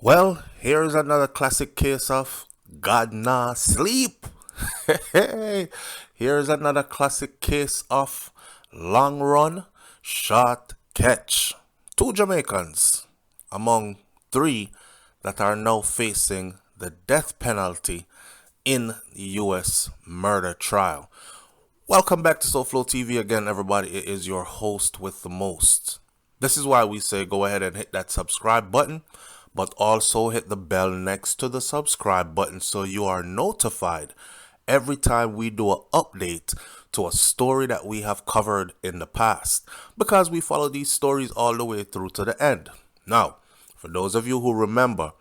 Well, here's another classic case of God nah sleep. Here's another classic case of long run, short catch. Two Jamaicans among three that are now facing the death penalty in the U.S. murder trial. Welcome back to SouFLoTV again, everybody. It is your host with the most. This is why we say go ahead and hit that subscribe button, but also hit the bell next to the subscribe button so you are notified every time we do an update to a story that we have covered in the past, because we follow these stories all the way through to the end. Now, for those of you who remember,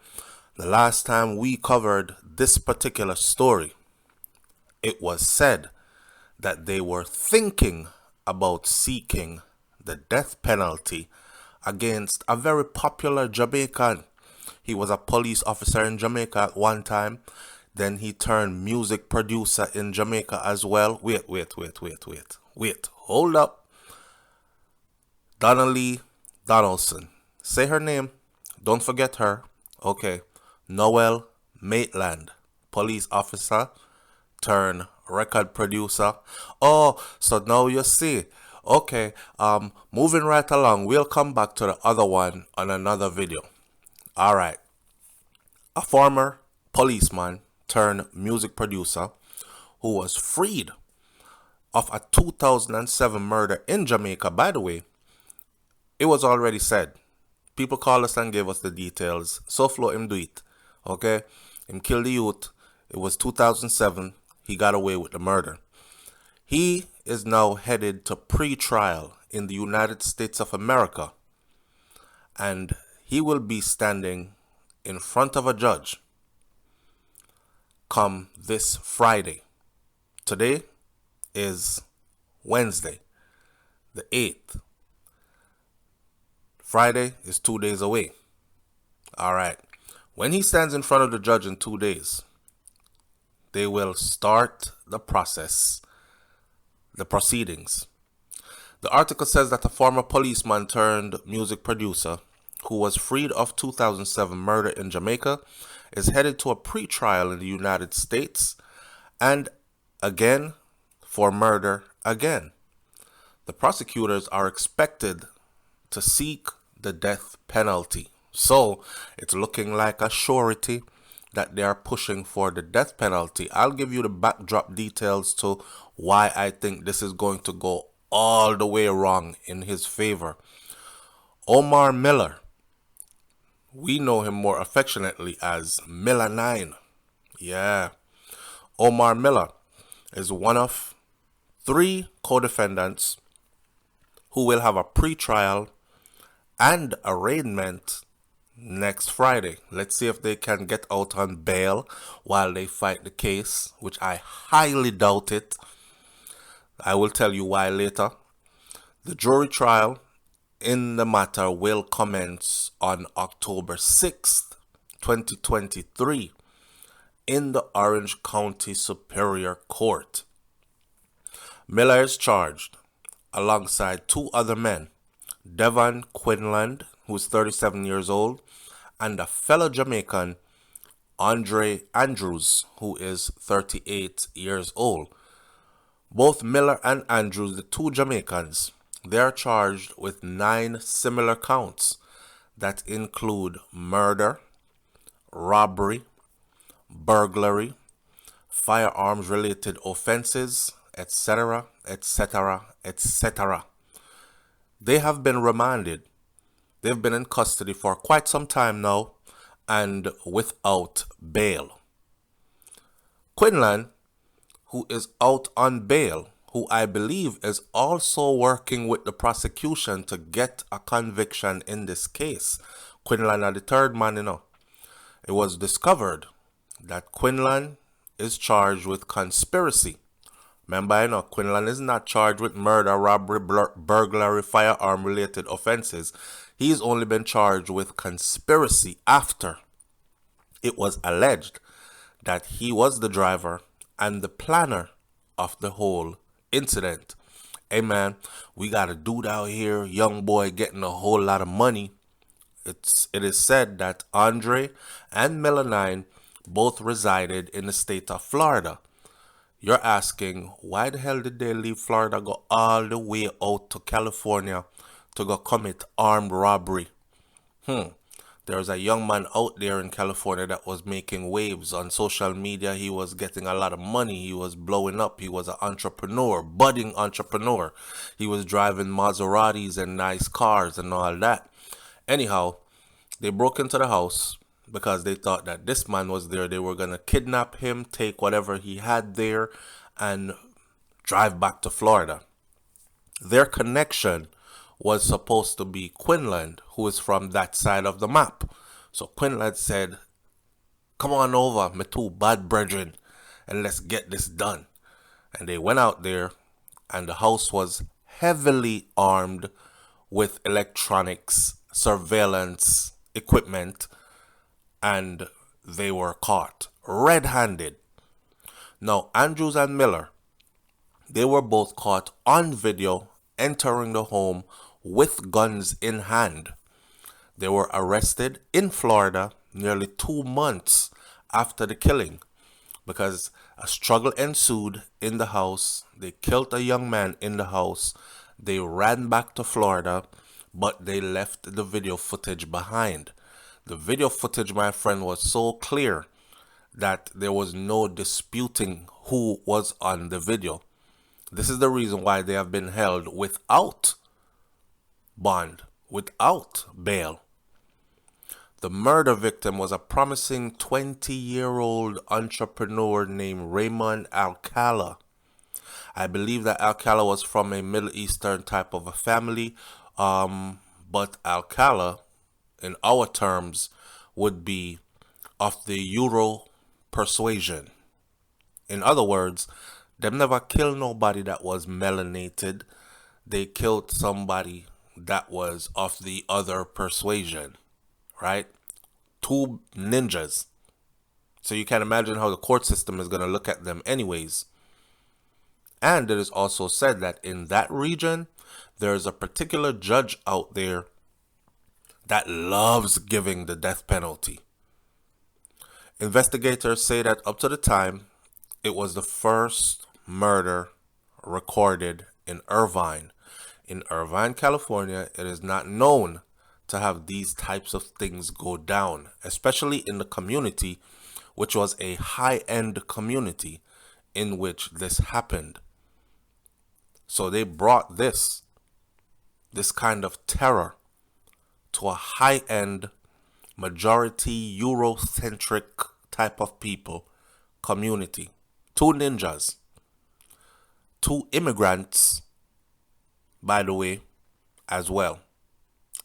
the last time we covered this particular story, it was said that they were thinking about seeking the death penalty against a very popular Jamaican. He was a police officer in Jamaica at one time. Then he turned music producer in Jamaica as well. Wait. Hold up. Donnelly Donaldson. Say her name. Don't forget her. Okay. Noel Maitland. Police officer turned record producer. Oh, so now you see. Okay. Moving right along. We'll come back to the other one on another video. All right. A former policeman turned music producer who was freed of a 2007 murder in Jamaica. By the way, it was already said. People called us and gave us the details. SouFLo him do it. Okay? Him kill the youth. It was 2007. He got away with the murder. He is now headed to pre-trial in the United States of America. And he will be standing in front of a judge come this Friday. Today is Wednesday, the 8th. Friday is 2 days away. All right. When he stands in front of the judge in 2 days, they will start the process, the proceedings. The article says that a former policeman turned music producer who was freed of 2007 murder in Jamaica is headed to a pre-trial in the United States and again for murder again. The prosecutors are expected to seek the death penalty. So it's looking like a surety that they are pushing for the death penalty. I'll give you the backdrop details to why I think this is going to go all the way wrong in his favor. Omar Miller, we know him more affectionately as Miller 9. Yeah. Omar Miller is one of 3 co-defendants who will have a pre-trial and arraignment next Friday. Let's see if they can get out on bail while they fight the case, which I highly doubt it. I will tell you why later. The jury trial in the matter will commence on October 6th, 2023 in the Orange County Superior Court. Miller is charged alongside 2 other men, Devon Quinlan, who is 37 years old, and a fellow Jamaican, Andre Andrews, who is 38 years old. Both Miller and Andrews, the 2 Jamaicans, they are charged with 9 similar counts that include murder, robbery, burglary, firearms-related offenses, etc., etc., etc. They have been remanded. They've been in custody for quite some time now and without bail. Quinlan, who is out on bail, who I believe is also working with the prosecution to get a conviction in this case. Quinlan are the 3rd man, It was discovered that Quinlan is charged with conspiracy. Remember, Quinlan is not charged with murder, robbery, burglary, firearm-related offenses. He's only been charged with conspiracy after it was alleged that he was the driver and the planner of the whole incident. Hey man, we got a dude out here, young boy getting a whole lot of money. It is said that Andre and Melanine both resided in the state of Florida. You're asking, why the hell did they leave Florida, go all the way out to California to go commit armed robbery? There's a young man out there in California that was making waves on social media. He was getting a lot of money. He was blowing up. He was an entrepreneur, budding entrepreneur. He was driving Maseratis and nice cars and all that. Anyhow, they broke into the house because they thought that this man was there. They were going to kidnap him, take whatever he had there, and drive back to Florida. Their connection was supposed to be Quinlan, who is from that side of the map. So Quinlan said, come on over, my two bad brethren, and let's get this done. And they went out there, and the house was heavily armed with electronics, surveillance equipment, and they were caught red-handed. Now, Andrews and Miller, they were both caught on video entering the home with guns in hand. They were arrested in Florida nearly 2 months after the killing because a struggle ensued in the house. They killed a young man in the house. They ran back to Florida, but they left the video footage behind. The video footage, my friend, was so clear that there was no disputing who was on the video. This is the reason why they have been held without bond, without bail. The murder victim was a promising 20-year-old entrepreneur named Raymond Alcala. I believe that Alcala was from a Middle Eastern type of a family, but Alcala, in our terms, would be of the Euro persuasion. In other words, them never killed nobody that was melanated. They killed somebody that was of the other persuasion, right? Two ninjas. So you can imagine how the court system is going to look at them anyways. And it is also said that in that region, there is a particular judge out there that loves giving the death penalty. Investigators say that up to the time, it was the first murder recorded in Irvine. In Irvine, California, it is not known to have these types of things go down, especially in the community, which was a high-end community in which this happened. So they brought this kind of terror to a high-end, majority Eurocentric type of people community. Two ninjas, two immigrants, by the way, as well.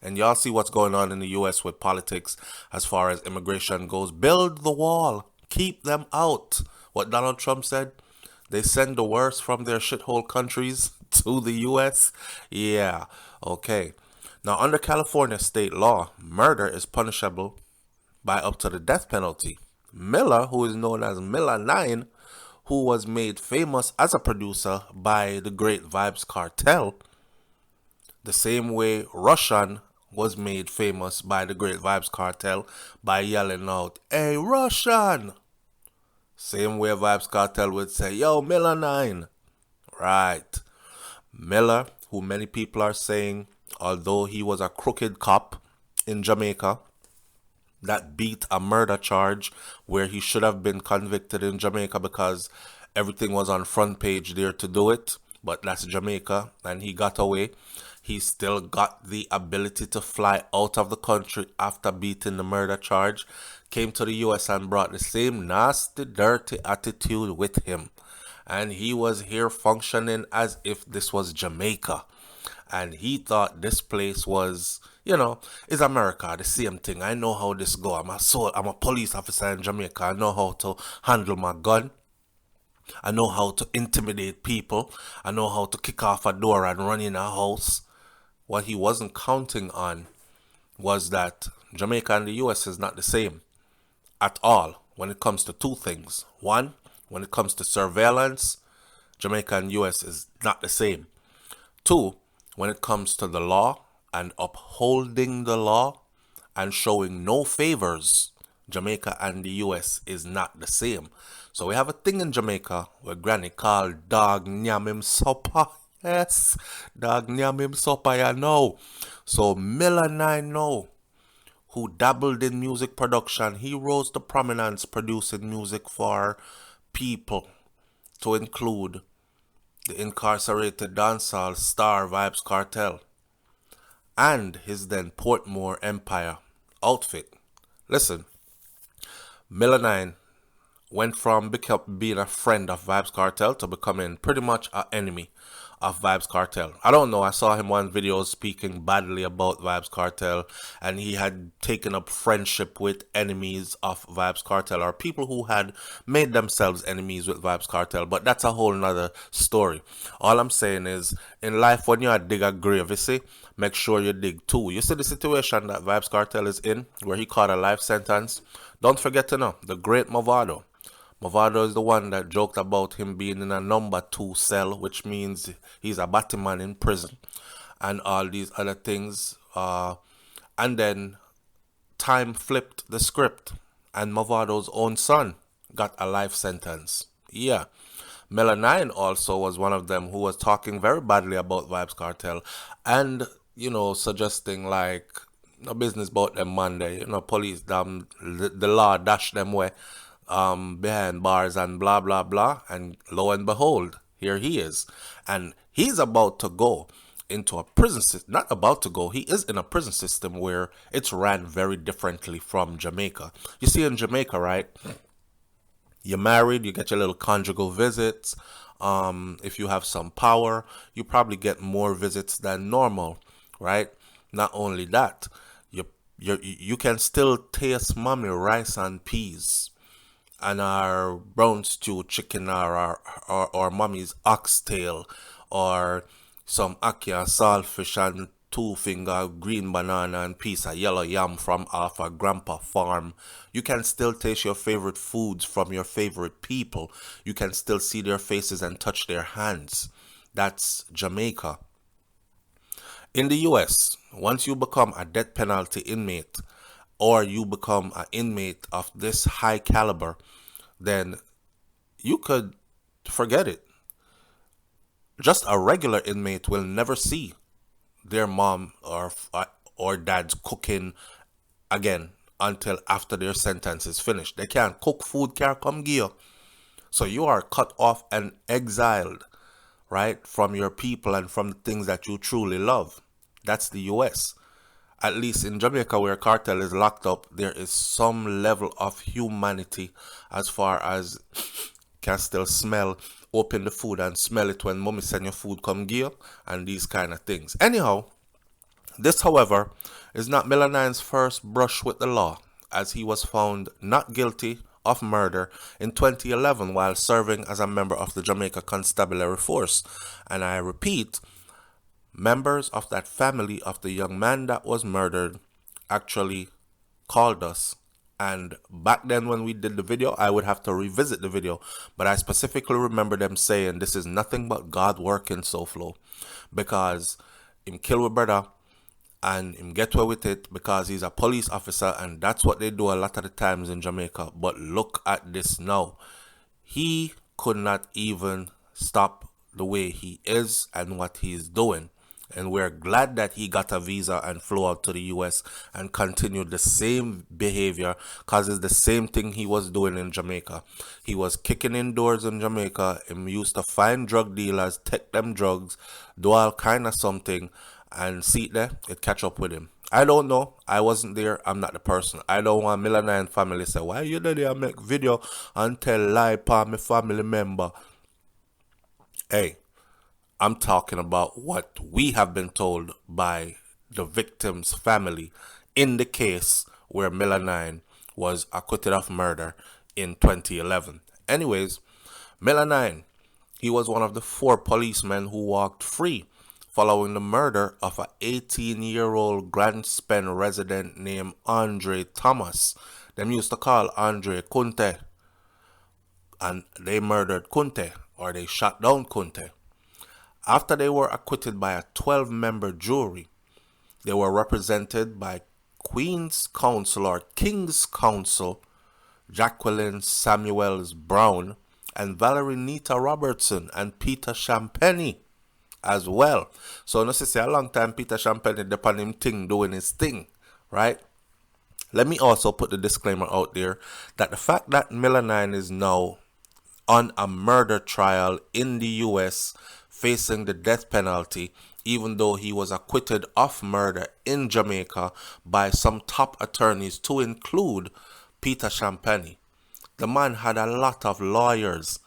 And y'all see what's going on in the US with politics as far as immigration goes. Build the wall. Keep them out. What Donald Trump said, they send the worst from their shithole countries to the US. Yeah, okay. Now, under California state law, murder is punishable by up to the death penalty. Miller, who is known as Miller 9, who was made famous as a producer by the Great Vibes Cartel, the same way Russian was made famous by the Great Vibes Cartel by yelling out, "Hey, Russian!" Same way Vibes Cartel would say, "Yo, Miller 9. Right. Miller, who many people are saying, although he was a crooked cop in Jamaica that beat a murder charge where he should have been convicted in Jamaica because everything was on front page there to do it, but that's Jamaica and he got away. He still got the ability to fly out of the country after beating the murder charge, came to the US and brought the same nasty, dirty attitude with him. And he was here functioning as if this was Jamaica. And he thought this place was, is America, the same thing. I know how this go. I'm a police officer in Jamaica. I know how to handle my gun. I know how to intimidate people. I know how to kick off a door and run in a house. What he wasn't counting on was that Jamaica and the US is not the same at all when it comes to two things. One, when it comes to surveillance, Jamaica and US is not the same. Two, when it comes to the law and upholding the law and showing no favors, Jamaica and the US is not the same. So we have a thing in Jamaica where Granny called dog nyam him supper. Yes, dog nyam him supper, you know. So Miller 9 know, who dabbled in music production, he rose to prominence producing music for people, to include the incarcerated dancehall star Vybz Kartel and his then Portmore Empire outfit. Listen, Miller 9 went from being a friend of Vybz Kartel to becoming pretty much an enemy of Vybz Kartel. I don't know, I saw him on videos speaking badly about Vybz Kartel, and he had taken up friendship with enemies of Vybz Kartel, or people who had made themselves enemies with Vybz Kartel, but that's a whole nother story. All I'm saying is, in life, when you dig a grave, you see, make sure you dig two. You see the situation that Vybz Kartel is in, where he caught a life sentence? Don't forget to know, the great Movado. Movado is the one that joked about him being in a number 2 cell, which means he's a Batman in prison, and all these other things. And then time flipped the script, and Movado's own son got a life sentence. Yeah. Miller 9 also was one of them who was talking very badly about Vybz Kartel, and, suggesting like no business about them Monday, police them, the law dash them way behind bars and blah blah blah, and lo and behold, here he is, and he's about to go into a prison system. Not about to go, he is in a prison system where it's ran very differently from Jamaica. You see, in Jamaica, right, you're married, you get your little conjugal visits. If you have some power, you probably get more visits than normal, right? Not only that, you can still taste mommy rice and peas, and our brown stew chicken, or mommy's oxtail, or some ackee saltfish and 2-finger green banana and piece of yellow yam from off a grandpa farm. You can still taste your favorite foods from your favorite people. You can still see their faces and touch their hands. That's Jamaica. In the US, once you become a death penalty inmate, or you become an inmate of this high caliber, then you could forget it. Just a regular inmate will never see their mom or dad's cooking again until after their sentence is finished. They can't cook food, can't come gear. So you are cut off and exiled, right, from your people and from the things that you truly love. That's the US. At least in Jamaica, where Kartel is locked up, there is some level of humanity, as far as can still smell, open the food and smell it when mommy send your food come gear, and these kind of things. Anyhow, this, however, is not Miller 9's first brush with the law, as he was found not guilty of murder in 2011 while serving as a member of the Jamaica Constabulary Force. And I repeat, members of that family of the young man that was murdered actually called us, and back then when we did the video, I would have to revisit the video, but I specifically remember them saying this is nothing but God working SouFLo, because him kill with brother and him get away with it because he's a police officer, and that's what they do a lot of the times in Jamaica. But look at this now. He could not even stop the way he is and what he's doing. And we're glad that he got a visa and flew out to the US and continued the same behavior, because it's the same thing he was doing in Jamaica. He was kicking indoors in Jamaica. He used to find drug dealers, take them drugs, do all kind of something, and see there, it catch up with him. I don't know. I wasn't there. I'm not the person. I don't want Miller 9 family say, why you there make video and tell lie pa my family member? Hey, I'm talking about what we have been told by the victim's family in the case where Miller 9 was acquitted of murder in 2011. Anyways, Miller 9, he was one of the 4 policemen who walked free following the murder of an 18-year-old Grand Spen resident named Andre Thomas. Them used to call Andre Kunte. And they murdered Kunte, or they shot down Kunte. After they were acquitted by a 12-member jury, they were represented by Queen's Counsel or King's Counsel, Jacqueline Samuels Brown, and Valerie Nita Robertson and Peter Champagne as well. So no say a long time Peter Champagne upon him thing doing his thing, right? Let me also put the disclaimer out there that the fact that Miller 9 is now on a murder trial in the US facing the death penalty, even though he was acquitted of murder in Jamaica by some top attorneys, to include Peter Champagne. The man had a lot of lawyers.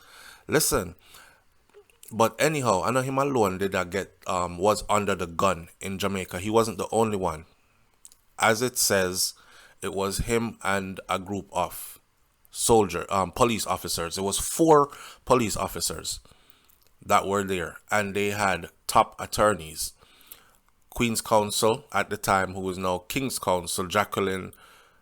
Listen, but anyhow, I know him alone did not get was under the gun in Jamaica. He wasn't the only one. As it says, it was him and a group of police officers. It was 4 police officers that were there, and they had top attorneys. Queen's Counsel at the time, who is now King's Counsel, Jacqueline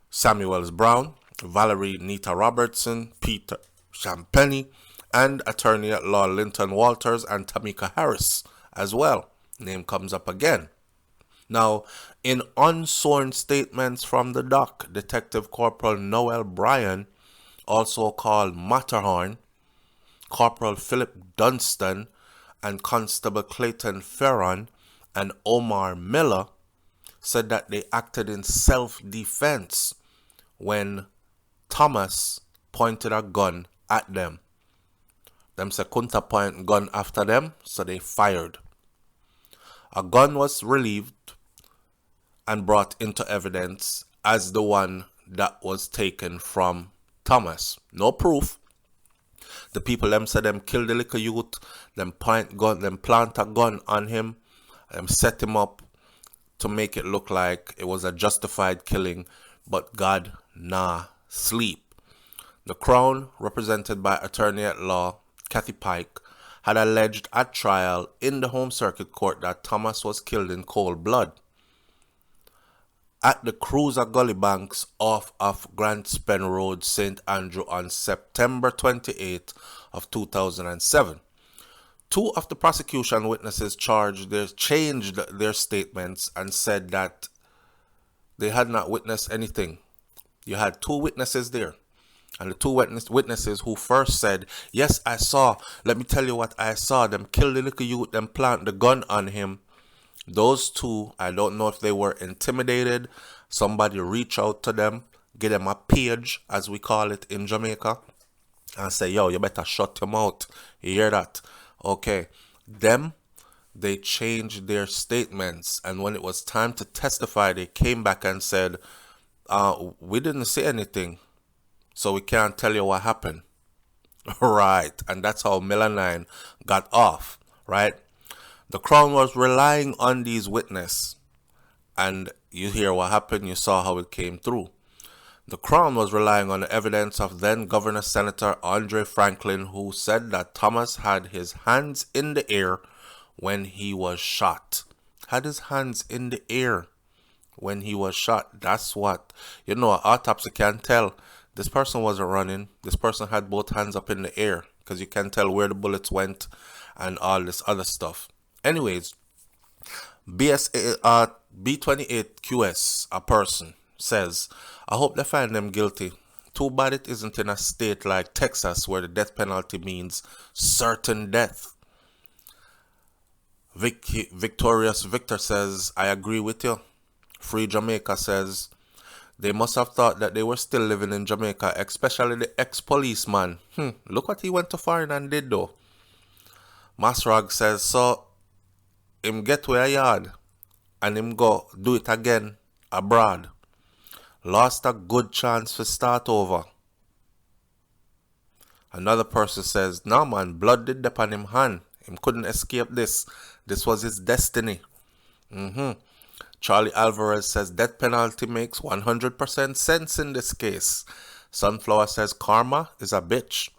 Samuels Brown, Valerie Nita Robertson, Peter Champagne, and attorney at law Linton Walters and Tamika Harris as well. Name comes up again. Now, in unsworn statements from the dock, Detective Corporal Noel Bryan, also called Matterhorn, Corporal Philip Dunstan, and Constable Clayton Ferron and Omar Miller said that they acted in self-defense when Thomas pointed a gun at them. Them say couldn't point gun after them, so they fired. A gun was relieved and brought into evidence as the one that was taken from Thomas. No proof. The people them said them kill the little youth, them plant a gun on him, them set him up to make it look like it was a justified killing, but God nah sleep. The Crown, represented by attorney at law Kathy Pike, had alleged at trial in the Home Circuit Court that Thomas was killed in cold blood at the Cruiser Gully Banks off of Grant Spen Road, St. Andrew on September 28 of 2007. 2 of the prosecution witnesses changed their statements and said that they had not witnessed anything. You had 2 witnesses there. And the 2 witnesses who first said, yes, I saw, let me tell you what I saw, them kill the little youth, them plant the gun on him. Those 2, I don't know if they were intimidated. Somebody reach out to them, give them a page, as we call it in Jamaica, and say, yo, you better shut him out. You hear that? Okay. They changed their statements. And when it was time to testify, they came back and said, we didn't say anything, so we can't tell you what happened. Right. And that's how Miller 9 got off, right? The Crown was relying on these witnesses, and you hear what happened, you saw how it came through. The Crown was relying on the evidence of then Governor Senator Andre Franklin, who said that Thomas had his hands in the air when he was shot. Had his hands in the air when he was shot. That's what, an autopsy can tell. This person wasn't running. This person had both hands up in the air, because you can tell where the bullets went and all this other stuff. Anyways, B28QS, a person, says, I hope they find them guilty. Too bad it isn't in a state like Texas where the death penalty means certain death. Victorious Victor says, I agree with you. Free Jamaica says, they must have thought that they were still living in Jamaica, especially the ex-policeman. Look what he went to foreign and did though. Masrag says, so him get to a yard and him go do it again abroad. Lost a good chance to start over. Another person says, no man, blood did upon him hand. Him couldn't escape this. This was his destiny. Charlie Alvarez says, death penalty makes 100% sense in this case. Sunflower says, karma is a bitch.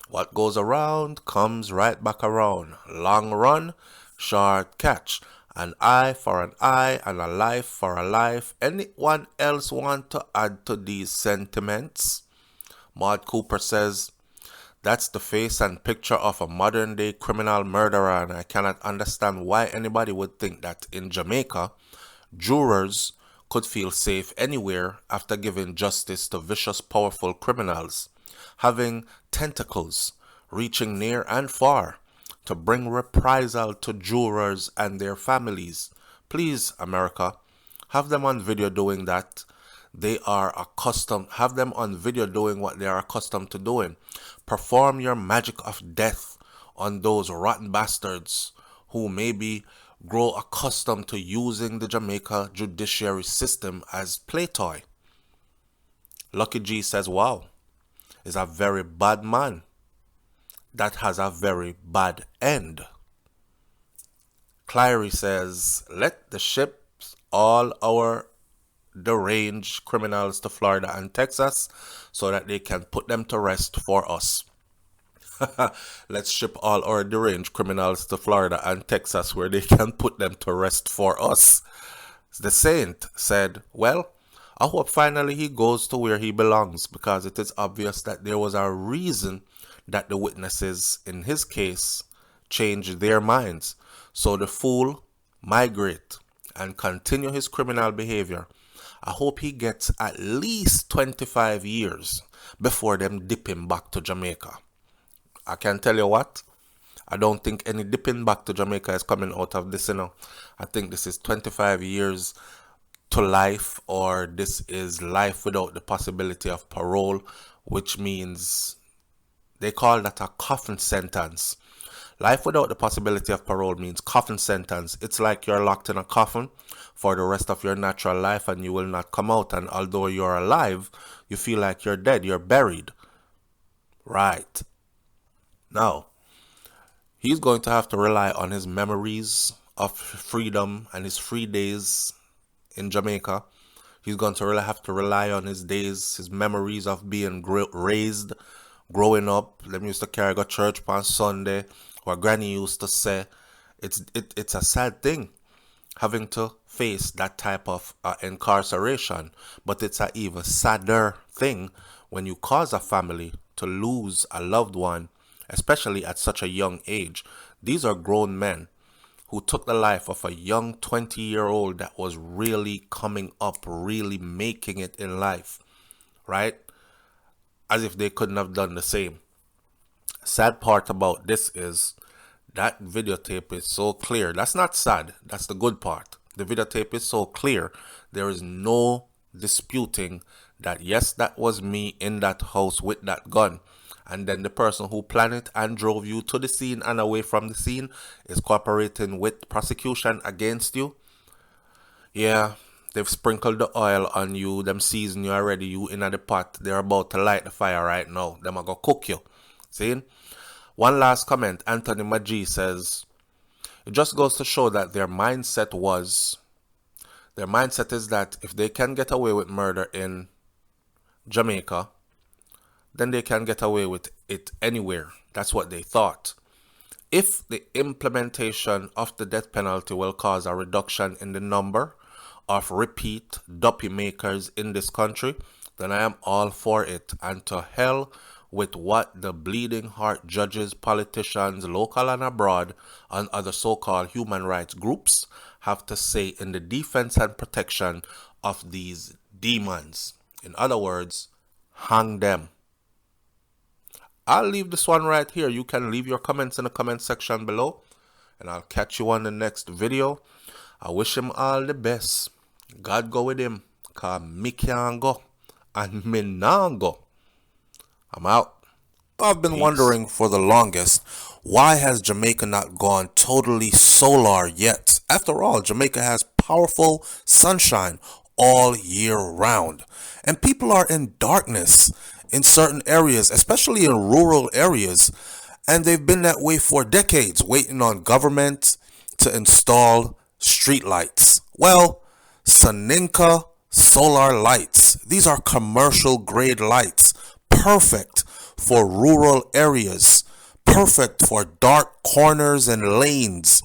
What goes around comes right back around. Long run, short catch. An eye for an eye and a life for a life. Anyone else want to add to these sentiments? Maud Cooper says, that's the face and picture of a modern day criminal murderer, and I cannot understand why anybody would think that in Jamaica, jurors could feel safe anywhere after giving justice to vicious, powerful criminals, having tentacles reaching near and far to bring reprisal to jurors and their families. Please, America, have them on video doing that. Have them on video doing what they are accustomed to doing. Perform your magic of death on those rotten bastards who maybe grow accustomed to using the Jamaica judiciary system as play toy. Lucky G says, wow, is a very bad man that has a very bad end. Clary says, let the ships all our deranged criminals to Florida and Texas so that they can put them to rest for us. Let's ship all our deranged criminals to Florida and Texas where they can put them to rest for us. The saint said, well, I hope finally he goes to where he belongs, because it is obvious that there was a reason that the witnesses in his case changed their minds. So the fool migrate and continue his criminal behavior. I hope he gets at least 25 years before them dip him back to Jamaica. I can tell you what, I don't think any dipping back to Jamaica is coming out of this, I think this is 25 years to life, or this is life without the possibility of parole, which means they call that a coffin sentence. Life without the possibility of parole means coffin sentence. It's like you're locked in a coffin for the rest of your natural life and you will not come out. And although you're alive, you feel like you're dead, you're buried. Right. Now, he's going to have to rely on his memories of freedom and his free days in Jamaica. He's going to really have to rely on his days, his memories of being raised, growing up. Them used to carry go church on Sunday. What Granny used to say, it's a sad thing having to face that type of incarceration, but it's an even sadder thing when you cause a family to lose a loved one, especially at such a young age. These are grown men who took the life of a young 20-year-old that was really coming up, really making it in life, right? As if they couldn't have done the same. Sad part about this is that videotape is so clear. That's not sad. That's the good part. The videotape is so clear. There is no disputing that, yes, that was me in that house with that gun. And then the person who planned it and drove you to the scene and away from the scene is cooperating with prosecution against you. Yeah, they've sprinkled the oil on you. Them season you already. You in the pot. They're about to light the fire right now. Them are going to cook you. See? One last comment. Anthony Magee says, it just goes to show that their mindset is that if they can get away with murder in Jamaica, then they can get away with it anywhere. That's what they thought. If the implementation of the death penalty will cause a reduction in the number of repeat duppy makers in this country, then I am all for it. And to hell with what the bleeding heart judges, politicians, local and abroad, and other so-called human rights groups have to say in the defense and protection of these demons. In other words, hang them. I'll leave this one right here. You can leave your comments in the comment section below, and I'll catch you on the next video. I wish him all the best. God go with him, cause me can't go, and me not go. I'm out. I've been wondering for the longest, why has Jamaica not gone totally solar yet? After all, Jamaica has powerful sunshine all year round, and people are in darkness in certain areas, especially in rural areas, and they've been that way for decades, waiting on government to install street lights. Well, Soninka solar lights, these are commercial grade lights, perfect for rural areas, perfect for dark corners and lanes,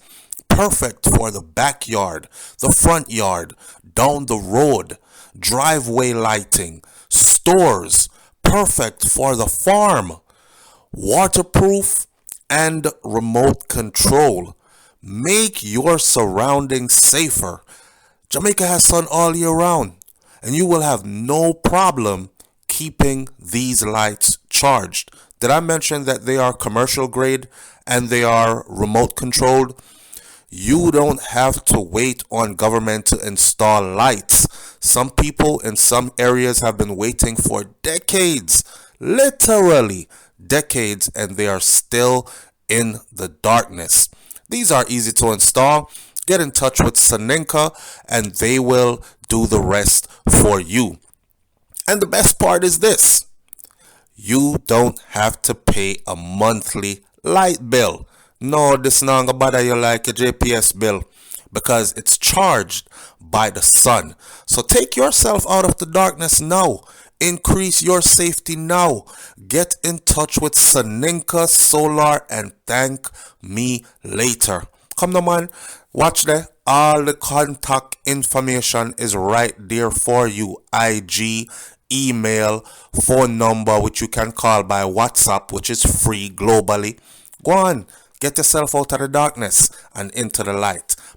perfect for the backyard, the front yard, down the road, driveway lighting, stores, perfect for the farm, waterproof and remote control. Make your surroundings safer. Jamaica has sun all year round, and you will have no problem keeping these lights charged. Did I mention that they are commercial grade and they are remote controlled? You don't have to wait on government to install lights. Some people in some areas have been waiting for decades, literally decades, and they are still in the darkness. These are easy to install. Get in touch with Saninka and they will do the rest for you. And the best part is this: you don't have to pay a monthly light bill. No, this not gonna bother you like a JPS bill because it's charged by the sun. So take yourself out of the darkness now. Increase your safety now. Get in touch with Saninka Solar and thank me later. Come on, man. Watch there. All the contact information is right there for you. IG, email, phone number, which you can call by WhatsApp, which is free globally. Go on. Get yourself out of the darkness and into the light.